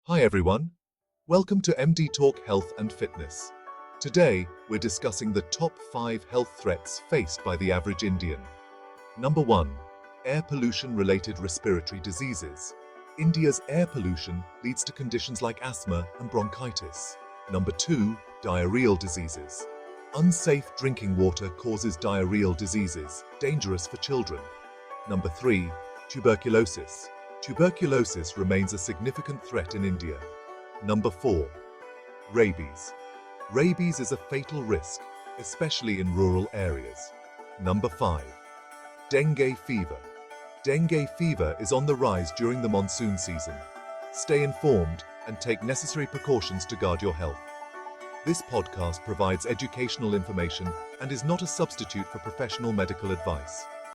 Hi everyone, welcome to MD Talk Health and Fitness. Today, we're discussing the top 5 health threats faced by the average Indian. Number 1. Air pollution-related respiratory diseases. India's air pollution leads to conditions like asthma and bronchitis. Number 2. Diarrheal diseases. Unsafe drinking water causes diarrheal diseases, dangerous for children. Number 3. Tuberculosis. Tuberculosis remains a significant threat in India. Number 4. Rabies. Rabies is a fatal risk, especially in rural areas. Number 5. Dengue fever. Dengue fever is on the rise during the monsoon season. Stay informed and take necessary precautions to guard your health. This podcast provides educational information and is not a substitute for professional medical advice.